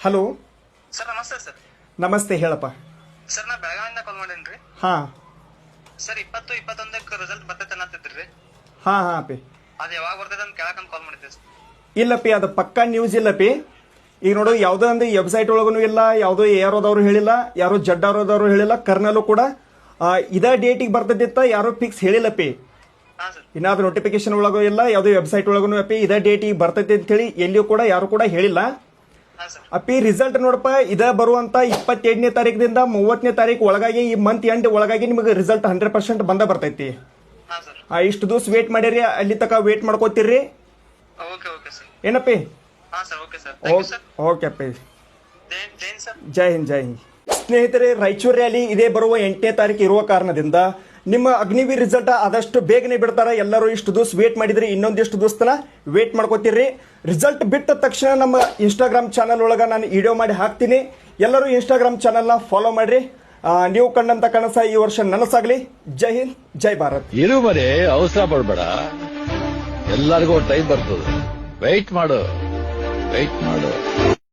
Hello sir ನಮಸ್ತೆ sir. ನಮಸ್ತೆ, ಹೇಳಪ್ಪ. ಸರ್ ನಾ ಬೆಳಗಾವಿಂದ ಕಾಲ್ ಮಾಡೇನ್ರಿ. ಹಾ ಸರ್ 20-21 ರಿಸಲ್ಟ್ ಬರ್ತೈತೆ ಅನ್ನತ್ತಿದ್ರಿ. ಹಾ ಹಾ ಅಪ್ಪಿ. ಅದು ಯಾವಾಗ ಬರ್ತೈತೆ ಅಂತ ಕೇಳಕಂತ ಕಾಲ್ ಮಾಡಿದ್ದೆ ಸರ್. ಇಲ್ಲಪ್ಪಿ, ಅದು ಪಕ್ಕಾ ನ್ಯೂಸ್ ಇಲ್ಲಪ್ಪಿ. ಈಗ ನೋಡು, ಯಾವುದೋ ಒಂದು ವೆಬ್ಸೈಟ್ ಒಳಗೂ ಇಲ್ಲ, ಯಾವುದೋ ಯಾರೋದವ್ರು ಹೇಳಿಲ್ಲ, ಯಾರೋ ಜಡ್ಡಾರೋದವ್ರು ಹೇಳಿಲ್ಲ, ಕರ್ನಲ್ಲೂ ಕೂಡ ಇದೇ ಡೇಟಿಗೆ ಬರ್ತದಿತ್ತ ಯಾರೋ ಫಿಕ್ಸ್ ಹೇಳಿಲ್ಲಪ್ಪಿ. ಹಾ ಸರ್. ಇನ್ನಾದ್ರು ನೋಟಿಫಿಕೇಶನ್ ಒಳಗೂ ಇಲ್ಲ, ಯಾವುದೋ ವೆಬ್ಸೈಟ್ ಒಳಗೂ ಅಪ್ಪಿ ಇದೇ ಡೇಟಿಗೆ ಬರ್ತೈತಿ ಅಂತ ಹೇಳಿ ಎಲ್ಲಿಯೂ ಕೂಡ ಯಾರು ಕೂಡ ಹೇಳಿಲ್ಲ ಹಾ ಸರ್. ಅಪ್ಪಿ. ರಿಸಲ್ಟ್ ನೋಡಪ್ಪ, ಇದ ಬರುವಂತ 22ನೇ ತಾರೀಕಿನಿಂದ 30ನೇ ತಾರೀಕು ಒಳಗಾಗಿ, ಈ ಮಂತ್ ಎಂಡ್ ಒಳಗಾಗಿ ನಿಮಗೆ ರಿಸಲ್ಟ್ 100% ಬಂದ ಬರ್ತೈತಿ. ಹಾ ಸರ್. ಇಷ್ಟು ದಿವಸ ವೇಟ್ ಮಾಡಿರಿ, ಅಲ್ಲಿ ತನಕ ವೇಟ್ ಮಾಡ್ಕೋತೀರಿ. Okay okay sir. ಏನಪ್ಪಿ? ಹಾ sir. Okay sir. Thank you sir. Okay ಅಪ್ಪಿ. ಜೈನ್ ಸರ್. ಜೈ ಹಿಂದ್, ಜೈ ಹಿಂದ್. ಸ್ನೇಹಿತರೆ, ರಾಯಚೂರು ರ್ಯಾಲಿ ಇದೇ ಬರುವ 8ನೇ ತಾರೀಕು ಇರುವ ಕಾರಣದಿಂದ ನಿಮ್ಮ ಅಗ್ನಿವೀರ್ ರಿಸಲ್ಟ್ ಆದಷ್ಟು ಬೇಗನೆ ಬಿಡ್ತಾರ. ಎಲ್ಲರೂ ಇಷ್ಟು ದಿವಸ ವೇಟ್ ಮಾಡಿದ್ರಿ, ಇನ್ನೊಂದಿಷ್ಟು ದಿವಸ ವೇಟ್ ಮಾಡ್ಕೋತೀರಿ. ರಿಸಲ್ಟ್ ಬಿಟ್ಟ ತಕ್ಷಣ ನಮ್ಮ ಇನ್ಸ್ಟಾಗ್ರಾಮ್ ಚಾನಲ್ ಒಳಗೆ ನಾನು ವಿಡಿಯೋ ಮಾಡಿ ಹಾಕ್ತೀನಿ. ಎಲ್ಲರೂ ಇನ್ಸ್ಟಾಗ್ರಾಮ್ ಚಾನಲ್ನ ಫಾಲೋ ಮಾಡ್ರಿ. ನೀವು ಕಂಡಂತ ಕನಸ ಈ ವರ್ಷ ನನಸಾಗ್ಲಿ. ಜೈ ಹಿಂದ್, ಜೈ ಭಾರತ್. ಇರು ಮರೆ, ಅವಸರ ಪಡ್ಬೇಡ, ಎಲ್ಲರಿಗೂ ಟೈಮ್ ಬರ್ತದೆ. ವೆಯ್ಟ್ ಮಾಡು.